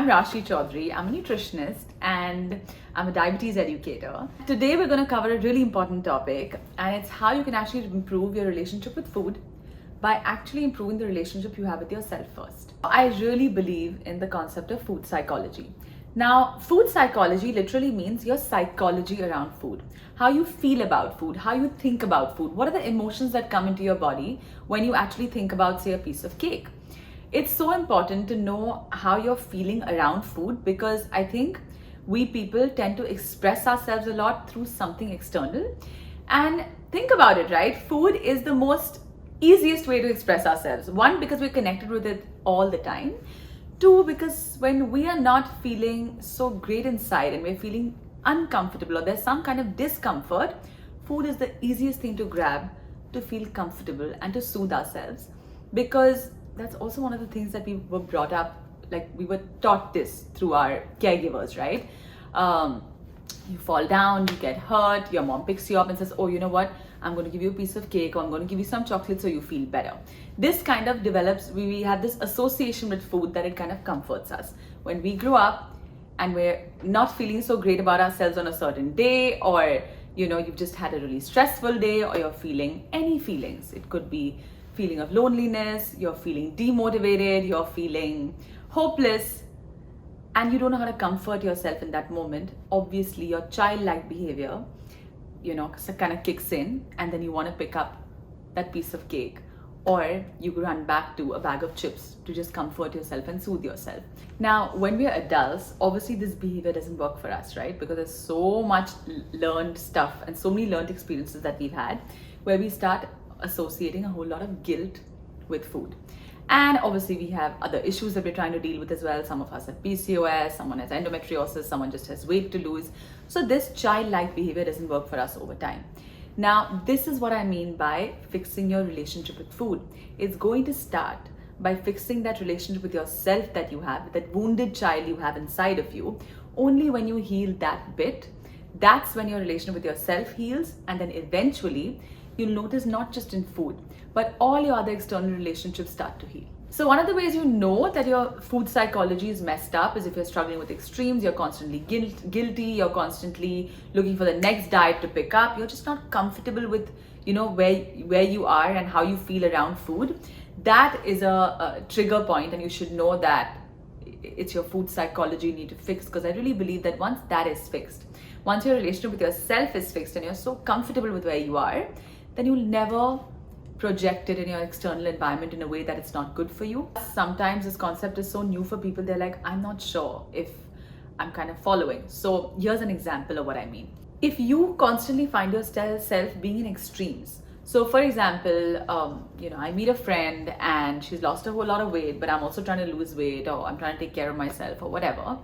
I'm Rashi Chowdhary. I'm a nutritionist and I'm a diabetes educator. Today we're going to cover a really important topic, and it's how you can actually improve your relationship with food by actually improving the relationship you have with yourself first. I really believe in the concept of food psychology. Now, food psychology literally means your psychology around food. How you feel about food, how you think about food, what are the emotions that come into your body when you actually think about, say, a piece of cake. It's so important to know how you're feeling around food, because I think we people tend to express ourselves a lot through something external. And think about it, right? Food is the most easiest way to express ourselves. One, because we're connected with it all the time. Two, because when we are not feeling so great inside and we're feeling uncomfortable or there's some kind of discomfort, food is the easiest thing to grab to feel comfortable and to soothe ourselves, because that's also one of the things that we were brought up, like we were taught this through our caregivers, right? You fall down, you get hurt, your mom picks you up and says, oh, you know what? I'm going to give you a piece of cake, or I'm going to give you some chocolate so you feel better. This kind of develops, we have this association with food that it kind of comforts us. When we grew up and we're not feeling so great about ourselves on a certain day, or you've just had a really stressful day, or you're feeling any feelings. It could be feeling of loneliness, you're feeling demotivated, you're feeling hopeless, and you don't know how to comfort yourself in that moment. Obviously, your childlike behavior, kind of kicks in, and then you want to pick up that piece of cake, or you run back to a bag of chips to just comfort yourself and soothe yourself. Now, when we're adults, obviously this behavior doesn't work for us, right? Because there's so much learned stuff and so many learned experiences that we've had where we start associating a whole lot of guilt with food. And obviously we have other issues that we're trying to deal with as well. Some of us have PCOS, someone has endometriosis, someone just has weight to lose. So this childlike behavior doesn't work for us over time. Now, this is what I mean by fixing your relationship with food. It's going to start by fixing that relationship with yourself that you have, that wounded child you have inside of you. Only when you heal that bit, that's when your relationship with yourself heals, and then eventually you'll notice not just in food, but all your other external relationships start to heal. So one of the ways you know that your food psychology is messed up is if you're struggling with extremes, you're constantly guilty, you're constantly looking for the next diet to pick up, you're just not comfortable with where you are and how you feel around food. That is a trigger point, and you should know that it's your food psychology you need to fix, because I really believe that once that is fixed, once your relationship with yourself is fixed and you're so comfortable with where you are, then you'll never project it in your external environment in a way that it's not good for you. Sometimes this concept is so new for people, they're like, I'm not sure if I'm kind of following. So here's an example of what I mean. If you constantly find yourself being in extremes, so for example, I meet a friend and she's lost a whole lot of weight, but I'm also trying to lose weight, or I'm trying to take care of myself or whatever.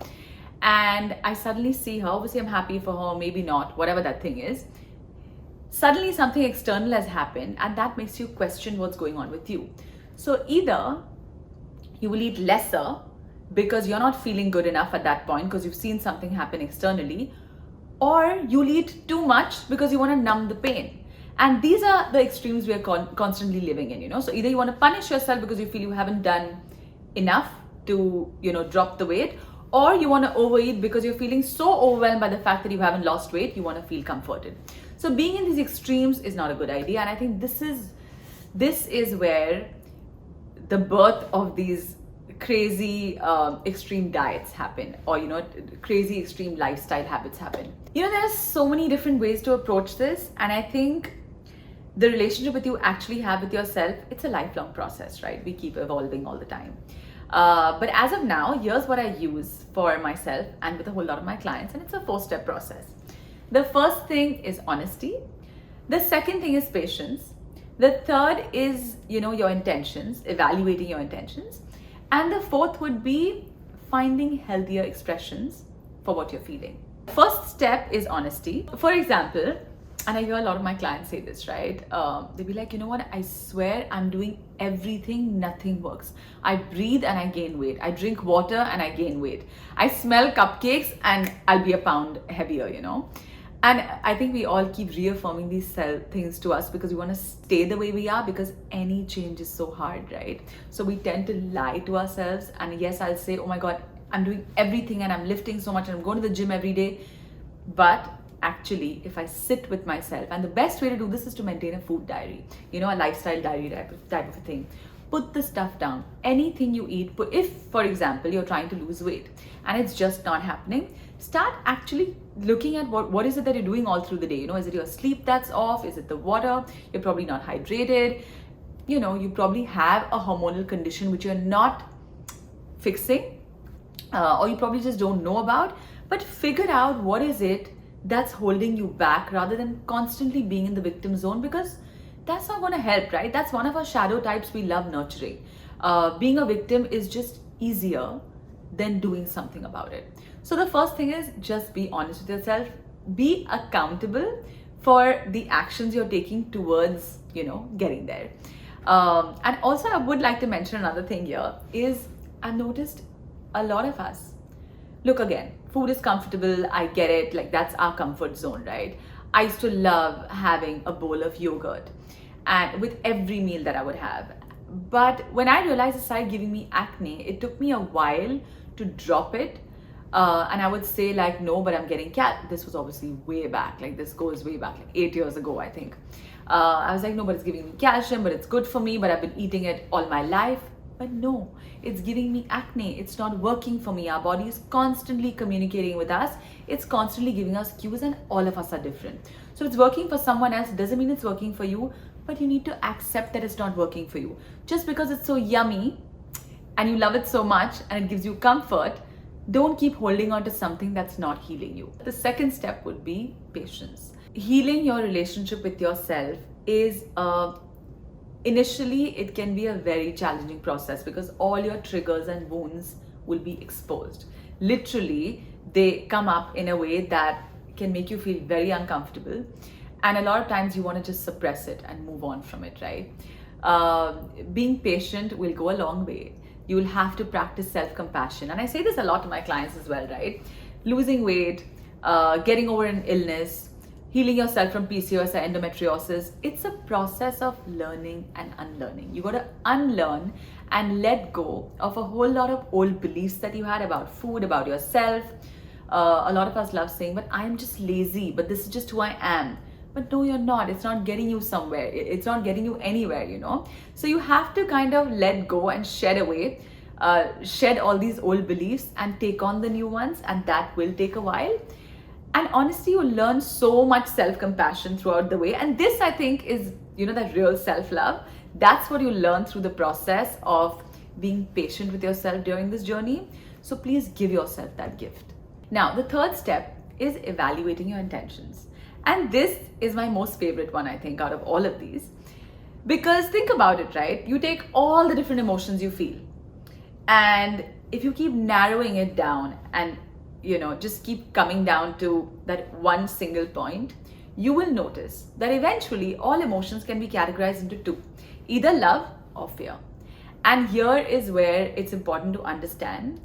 And I suddenly see her, obviously I'm happy for her, maybe not, whatever that thing is. Suddenly something external has happened, and that makes you question what's going on with you. So either you will eat lesser because you're not feeling good enough at that point because you've seen something happen externally, or you'll eat too much because you want to numb the pain. And these are the extremes we are constantly living in, So either you want to punish yourself because you feel you haven't done enough to, drop the weight, or you want to overeat because you're feeling so overwhelmed by the fact that you haven't lost weight, you want to feel comforted. So being in these extremes is not a good idea, and I think this is where the birth of these crazy extreme diets happen, or crazy extreme lifestyle habits happen. There are so many different ways to approach this, and I think the relationship with you actually have with yourself, it's a lifelong process, right? We keep evolving all the time. But as of now, here's what I use for myself and with a whole lot of my clients, and it's a 4-step process. The first thing is honesty. The second thing is patience. The third is, your intentions, evaluating your intentions. And the fourth would be finding healthier expressions for what you're feeling. First step is honesty. For example, and I hear a lot of my clients say this, right? They'll be like, you know what? I swear I'm doing everything, nothing works. I breathe and I gain weight. I drink water and I gain weight. I smell cupcakes and I'll be a pound heavier, And I think we all keep reaffirming these things to us because we want to stay the way we are, because any change is so hard, right? So we tend to lie to ourselves. And yes, I'll say, oh my God, I'm doing everything and I'm lifting so much and I'm going to the gym every day. But actually, if I sit with myself, and the best way to do this is to maintain a food diary, a lifestyle diary type of a thing. Put the stuff down. Anything you eat, if, for example, you're trying to lose weight and it's just not happening, start actually looking at what is it that you're doing all through the day. Is it your sleep that's off? Is it the water? You're probably not hydrated. You probably have a hormonal condition which you're not fixing, or you probably just don't know about. But figure out what is it that's holding you back, rather than constantly being in the victim zone, because that's not going to help, right? That's one of our shadow types we love nurturing. Being a victim is just easier than doing something about it. So the first thing is just be honest with yourself. Be accountable for the actions you're taking towards, getting there. And also I would like to mention another thing here is I've noticed a lot of us, look, again, food is comfortable, I get it, like that's our comfort zone, right? I used to love having a bowl of yogurt and with every meal that I would have. But when I realized it started giving me acne, it took me a while to drop it. And I would say like, no, but I'm getting this was obviously way back, like this goes way back, like 8 years ago, I think. I was like, no, but it's giving me calcium, but it's good for me, but I've been eating it all my life. But no, it's giving me acne. It's not working for me. Our body is constantly communicating with us. It's constantly giving us cues, and all of us are different. So it's working for someone else doesn't mean it's working for you, but you need to accept that it's not working for you. Just because it's so yummy and you love it so much and it gives you comfort, don't keep holding on to something that's not healing you. The second step would be patience. Healing your relationship with yourself is initially it can be a very challenging process, because all your triggers and wounds will be exposed. Literally, they come up in a way that can make you feel very uncomfortable, and a lot of times you want to just suppress it and move on from it, right? Being patient will go a long way. You will have to practice self-compassion, and I say this a lot to my clients as well, right? Losing weight, getting over an illness, healing yourself from PCOS or endometriosis, it's a process of learning and unlearning. You got to unlearn and let go of a whole lot of old beliefs that you had about food, about yourself. A lot of us love saying, but I'm just lazy, but this is just who I am. But no, you're not. It's not getting you somewhere. It's not getting you anywhere, So you have to kind of let go and shed away, shed all these old beliefs and take on the new ones, and that will take a while. And honestly, you learn so much self-compassion throughout the way. And this, I think, is, that real self-love. That's what you learn through the process of being patient with yourself during this journey. So please give yourself that gift. Now, the third step is evaluating your intentions. And this is my most favorite one, I think, out of all of these. Because think about it, right? You take all the different emotions you feel. And if you keep narrowing it down and just keep coming down to that one single point, you will notice that eventually all emotions can be categorized into two, either love or fear. And here is where it's important to understand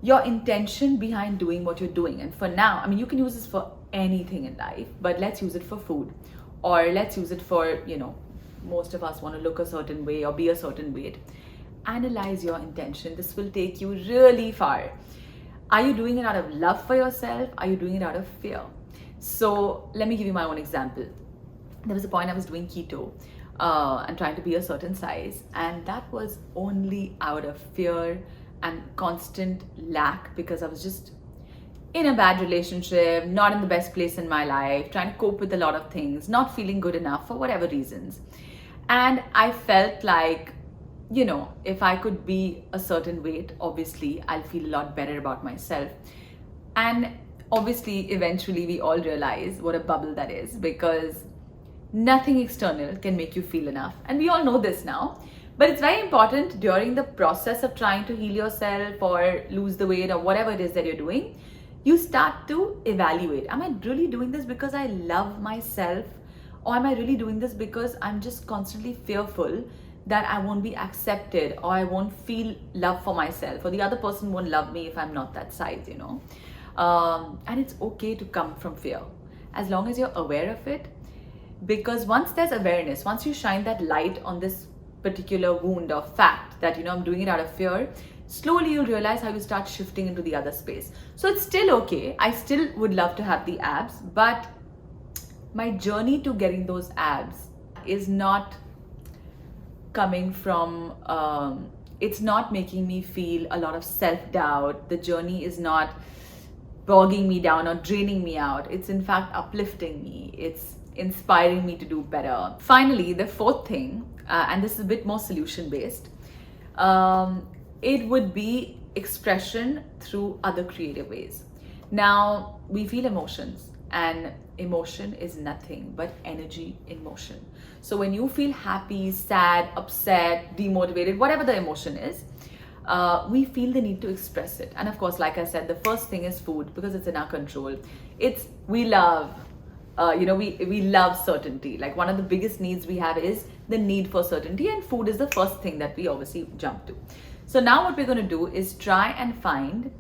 your intention behind doing what you're doing. And for now, you can use this for anything in life, but let's use it for food, or let's use it for, most of us want to look a certain way or be a certain weight. Analyze your intention. This will take you really far. Are you doing it out of love for yourself? Are you doing it out of fear? So let me give you my own example. There was a point I was doing keto and trying to be a certain size, and that was only out of fear and constant lack, because I was just in a bad relationship, not in the best place in my life, trying to cope with a lot of things, not feeling good enough for whatever reasons. And I felt like, if I could be a certain weight, obviously I'll feel a lot better about myself. And obviously, eventually we all realize what a bubble that is, because nothing external can make you feel enough. And we all know this now. But it's very important during the process of trying to heal yourself or lose the weight or whatever it is that you're doing, you start to evaluate. Am I really doing this because I love myself? Or am I really doing this because I'm just constantly fearful that I won't be accepted, or I won't feel love for myself, or the other person won't love me if I'm not that size, And it's okay to come from fear, as long as you're aware of it. Because once there's awareness, once you shine that light on this particular wound or fact that, I'm doing it out of fear, slowly you'll realize how you start shifting into the other space. So it's still okay. I still would love to have the abs, but my journey to getting those abs is not coming from, it's not making me feel a lot of self-doubt. The journey is not bogging me down or draining me out. It's in fact uplifting me. It's inspiring me to do better. Finally, the fourth thing, and this is a bit more solution based, it would be expression through other creative ways. Now, we feel emotions, and emotion is nothing but energy in motion. So when you feel happy, sad, upset, demotivated, whatever the emotion is, we feel the need to express it. And of course, like I said, the first thing is food, because it's in our control. We love, we love certainty. Like, one of the biggest needs we have is the need for certainty, and food is the first thing that we obviously jump to. So now what we're going to do is try and find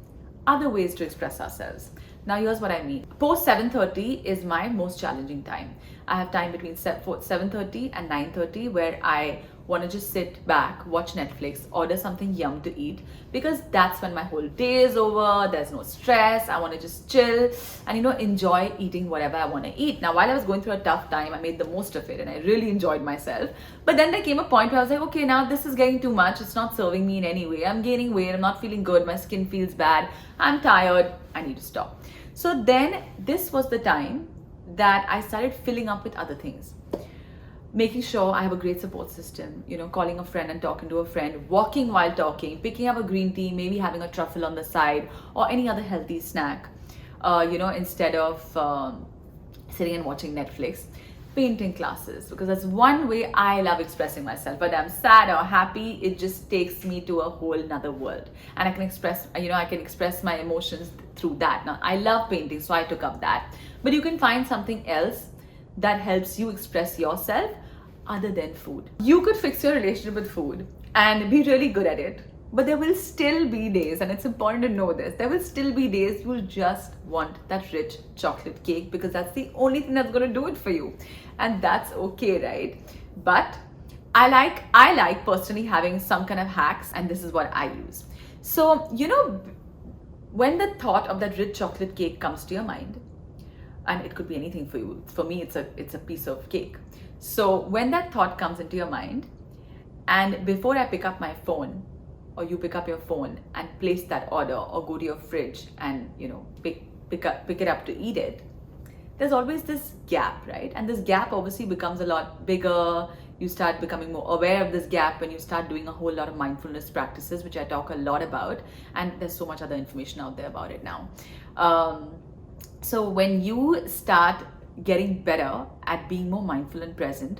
other ways to express ourselves. Now here's what I mean. Post 7:30 is my most challenging time. I have time between 7:30 and 9:30 where I want to just sit back, watch Netflix, order something yum to eat, because that's when my whole day is over. There's no stress. I want to just chill and enjoy eating whatever I want to eat. Now, while I was going through a tough time, I made the most of it and I really enjoyed myself. But then there came a point where I was like, okay, now this is getting too much. It's not serving me in any way. I'm gaining weight. I'm not feeling good. My skin feels bad. I'm tired. I need to stop. So then this was the time that I started filling up with other things. Making sure I have a great support system, calling a friend and talking to a friend, walking while talking, picking up a green tea, maybe having a truffle on the side or any other healthy snack, instead of sitting and watching Netflix. Painting classes, because that's one way I love expressing myself. Whether I'm sad or happy, it just takes me to a whole nother world, and I can express my emotions through that. Now, I love painting, so I took up that. But you can find something else that helps you express yourself other than food. You could fix your relationship with food and be really good at it, but there will still be days, and it's important to know this, there will still be days you'll just want that rich chocolate cake, because that's the only thing that's going to do it for you. And that's okay, right? But I like personally having some kind of hacks, and this is what I use. So, when the thought of that rich chocolate cake comes to your mind, and it could be anything for you. For me, it's a piece of cake. So when that thought comes into your mind, and before I pick up my phone, or you pick up your phone and place that order, or go to your fridge and pick it up to eat it, there's always this gap, right? And this gap obviously becomes a lot bigger. You start becoming more aware of this gap when you start doing a whole lot of mindfulness practices, which I talk a lot about, and there's so much other information out there about it now. So when you start getting better at being more mindful and present,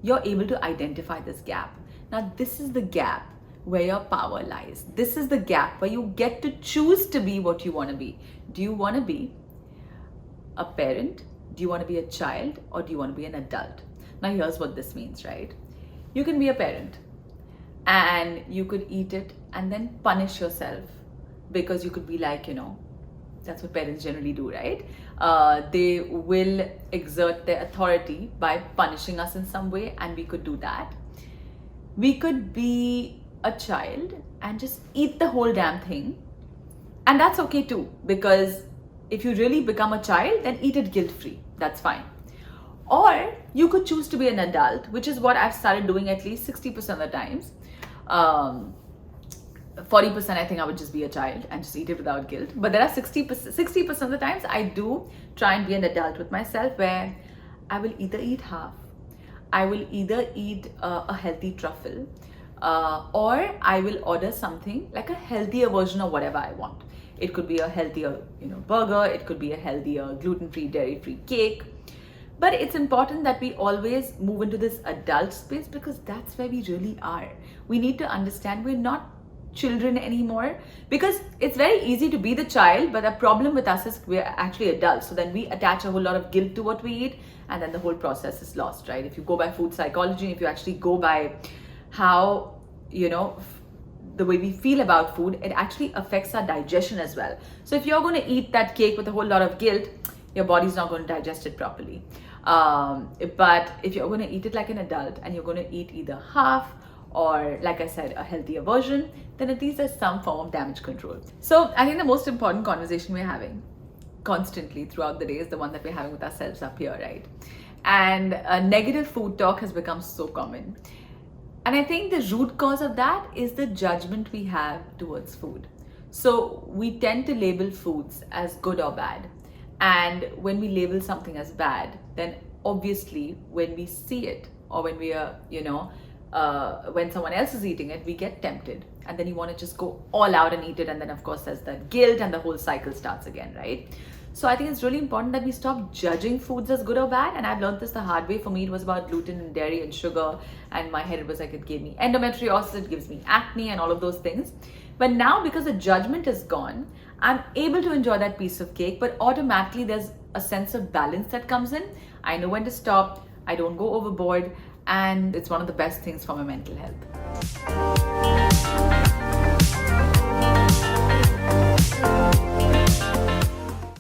you're able to identify this gap. Now, this is the gap where your power lies. This is the gap where you get to choose to be what you want to be. Do you want to be a parent? Do you want to be a child? Or do you want to be an adult? Now, here's what this means, right? You can be a parent and you could eat it and then punish yourself, because you could be like, that's what parents generally do, right? They will exert their authority by punishing us in some way, and we could do that. We could be a child and just eat the whole damn thing, and that's okay too, because if you really become a child, then eat it guilt-free. That's fine. Or you could choose to be an adult, which is what I've started doing at least 60% of the times. 40% I think I would just be a child and just eat it without guilt. But there are 60% of the times I do try and be an adult with myself, where I will either eat half, I will either eat a healthy truffle, or I will order something like a healthier version of whatever I want. It could be a healthier burger, it could be a healthier gluten-free, dairy-free cake. But it's important that we always move into this adult space, because that's where we really are. We need to understand we're not children anymore, because it's very easy to be the child, but the problem with us is we're actually adults. So then we attach a whole lot of guilt to what we eat, and then the whole process is lost, right? If you go by food psychology, if you actually go by how, the way we feel about food, it actually affects our digestion as well. So if you're going to eat that cake with a whole lot of guilt, your body's not going to digest it properly. But if you're going to eat it like an adult, and you're going to eat either half or like I said, a healthier version, then at least there's some form of damage control. So I think the most important conversation we're having constantly throughout the day is the one that we're having with ourselves up here, right? And negative food talk has become so common. And I think the root cause of that is the judgment we have towards food. So we tend to label foods as good or bad. And when we label something as bad, then obviously when we see it, or when we are, when someone else is eating it, we get tempted. And then you want to just go all out and eat it. And then of course there's that guilt and the whole cycle starts again, right? So I think it's really important that we stop judging foods as good or bad. And I've learned this the hard way. For me, it was about gluten and dairy and sugar. And my head, it was like it gave me endometriosis, it gives me acne and all of those things. But now, because the judgment is gone, I'm able to enjoy that piece of cake, but automatically there's a sense of balance that comes in. I know when to stop, I don't go overboard, and it's one of the best things for my mental health.